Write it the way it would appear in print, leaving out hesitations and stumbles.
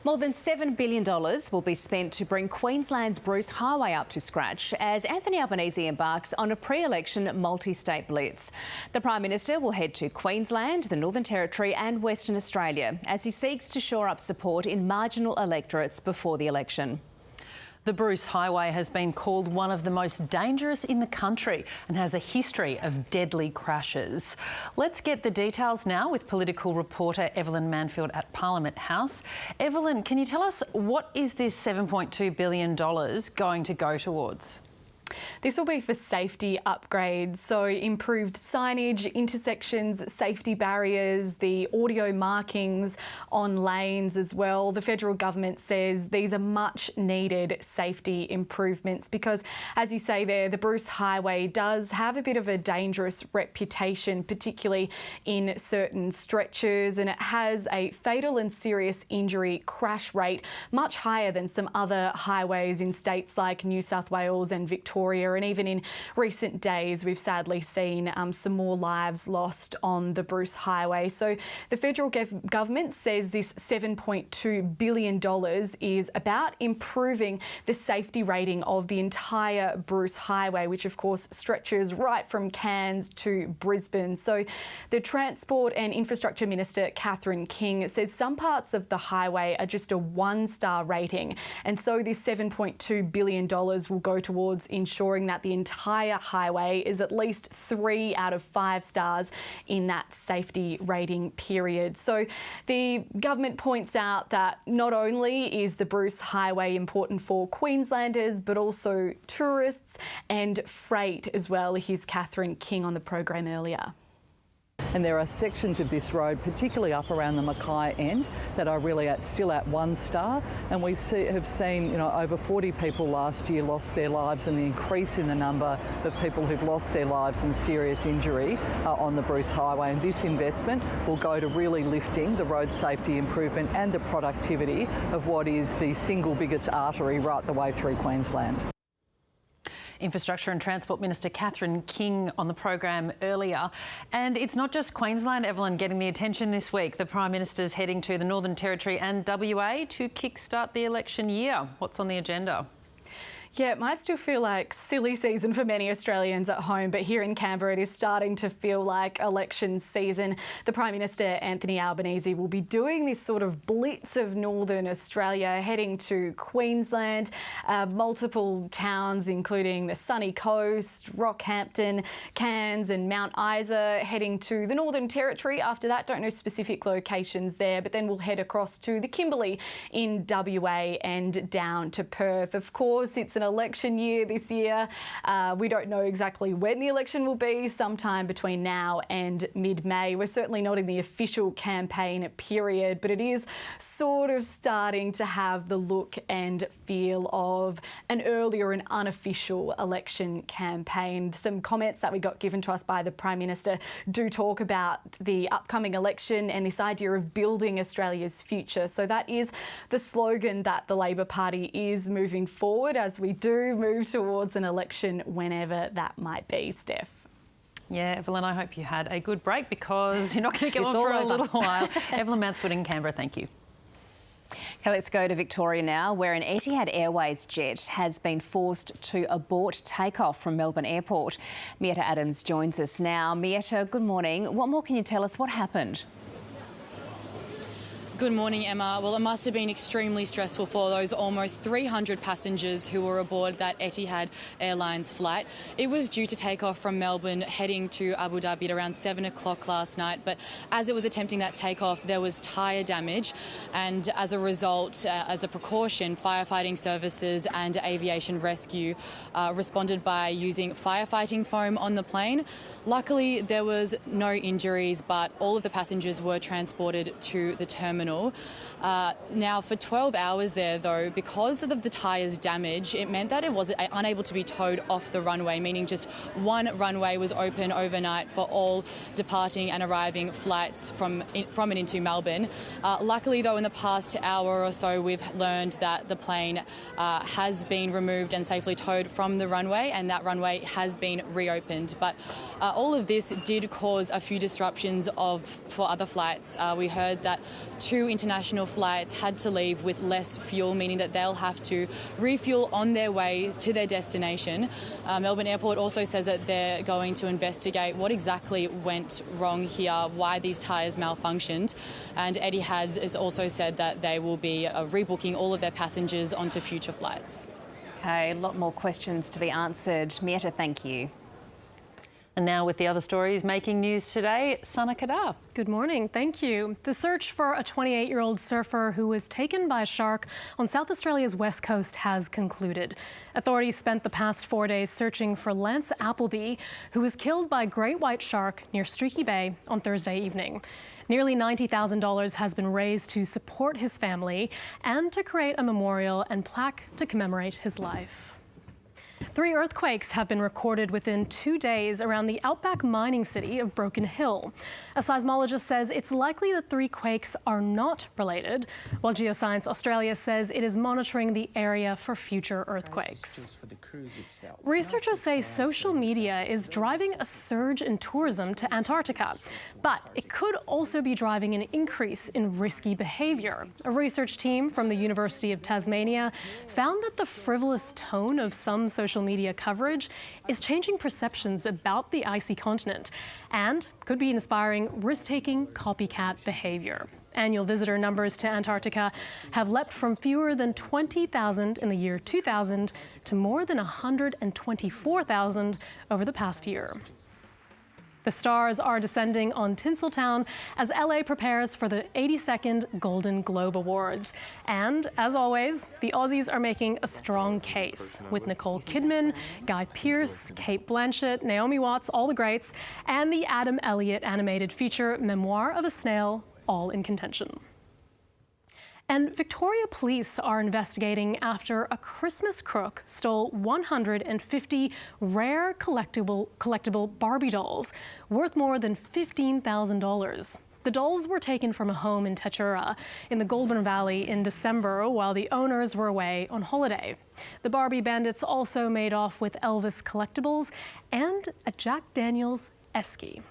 More than $7 billion will be spent to bring Queensland's Bruce Highway up to scratch as Anthony Albanese embarks on a pre-election multi-state blitz. The Prime Minister will head to Queensland, the Northern Territory and Western Australia as he seeks to shore up support in marginal electorates before the election. The Bruce Highway has been called one of the most dangerous in the country and has a history of deadly crashes. Let's get the details now with political reporter Evelyn Manfield at Parliament House. Evelyn, can you tell us what is this $7.2 billion going to go towards? This will be for safety upgrades, so improved signage, intersections, safety barriers, the audio markings on lanes as well. The federal government says these are much needed safety improvements because, as you say there, the Bruce Highway does have a bit of a dangerous reputation, particularly in certain stretches, and it has a fatal and serious injury crash rate much higher than some other highways in states like New South Wales and Victoria. And even in recent days, we've sadly seen some more lives lost on the Bruce Highway. So the federal government says this $7.2 billion is about improving the safety rating of the entire Bruce Highway, which of course stretches right from Cairns to Brisbane. So the Transport and Infrastructure Minister, Catherine King, says some parts of the highway are just a 1-star rating. And so this $7.2 billion will go towards ensuring that the entire highway is at least 3 out of 5 stars in that safety rating period. So the government points out that not only is the Bruce Highway important for Queenslanders, but also tourists and freight as well. Here's Catherine King on the program earlier. And there are sections of this road, particularly up around the Mackay end, that are really still at 1 star. And we have seen, over 40 people last year lost their lives, and the increase in the number of people who've lost their lives in serious injury on the Bruce Highway. And this investment will go to really lifting the road safety improvement and the productivity of what is the single biggest artery right the way through Queensland. Infrastructure and Transport Minister Catherine King on the program earlier. And it's not just Queensland, Evelyn, getting the attention this week. The Prime Minister's heading to the Northern Territory and WA to kickstart the election year. What's on the agenda? Yeah, it might still feel like silly season for many Australians at home, but here in Canberra it is starting to feel like election season. The Prime Minister, Anthony Albanese, will be doing this sort of blitz of Northern Australia, heading to Queensland, multiple towns including the Sunny Coast, Rockhampton, Cairns and Mount Isa, heading to the Northern Territory. After that, don't know specific locations there, but then we'll head across to the Kimberley in WA and down to Perth. Of course, it's an election year this year. We don't know exactly when the election will be, sometime between now and mid-May. We're certainly not in the official campaign period, but it is sort of starting to have the look and feel of an earlier and unofficial election campaign. Some comments that we got given to us by the Prime Minister do talk about the upcoming election and this idea of building Australia's future. So that is the slogan that the Labor Party is moving forward as we do move towards an election whenever that might be, Steph. Yeah, Evelyn, I hope you had a good break because you're not going to get one for a little while. Evelyn Manfield in Canberra, thank you. Okay, let's go to Victoria now, where an Etihad Airways jet has been forced to abort takeoff from Melbourne Airport. Mietta Adams joins us now. Mietta, good morning. What more can you tell us? What happened? Good morning, Emma. Well, it must have been extremely stressful for those almost 300 passengers who were aboard that Etihad Airlines flight. It was due to take off from Melbourne heading to Abu Dhabi at around 7 o'clock last night, but as it was attempting that takeoff, there was tyre damage, and as a result, as a precaution, firefighting services and aviation rescue responded by using firefighting foam on the plane. Luckily, there was no injuries, but all of the passengers were transported to the terminal. Now, for 12 hours there, though, because of the tyres damage, it meant that it was unable to be towed off the runway, meaning just one runway was open overnight for all departing and arriving flights from and into Melbourne. Luckily, though, in the past hour or so, we've learned that the plane has been removed and safely towed from the runway, and that runway has been reopened. But all of this did cause a few disruptions for other flights. We heard that 2 2 international flights had to leave with less fuel, meaning that they'll have to refuel on their way to their destination. Melbourne Airport also says that they're going to investigate what exactly went wrong here, why these tyres malfunctioned. And Etihad has also said that they will be rebooking all of their passengers onto future flights. Okay, a lot more questions to be answered. Mieta, thank you. And now with the other stories making news today, Sana Kadar. Good morning, thank you. The search for a 28-year-old surfer who was taken by a shark on South Australia's west coast has concluded. Authorities spent the past 4 days searching for Lance Appleby, who was killed by a great white shark near Streaky Bay on Thursday evening. Nearly $90,000 has been raised to support his family and to create a memorial and plaque to commemorate his life. 3 earthquakes have been recorded within 2 days around the outback mining city of Broken Hill. A seismologist says it's likely that 3 quakes are not related, while Geoscience Australia says it is monitoring the area for future earthquakes. Researchers say social media is driving a surge in tourism to Antarctica, but it could also be driving an increase in risky behaviour. A research team from the University of Tasmania found that the frivolous tone of some social media coverage is changing perceptions about the icy continent and could be inspiring risk-taking copycat behaviour. Annual visitor numbers to Antarctica have leapt from fewer than 20,000 in the year 2000 to more than 124,000 over the past year. The stars are descending on Tinseltown as LA prepares for the 82nd Golden Globe Awards. And, as always, the Aussies are making a strong case, with Nicole Kidman, Guy Pearce, Cate Blanchett, Naomi Watts, all the greats, and the Adam Elliott animated feature Memoir of a Snail, all in contention. And Victoria police are investigating after a Christmas crook stole 150 rare collectible Barbie dolls worth more than $15,000. The dolls were taken from a home in Tature in the Goulburn Valley in December while the owners were away on holiday. The Barbie bandits also made off with Elvis collectibles and a Jack Daniels esky.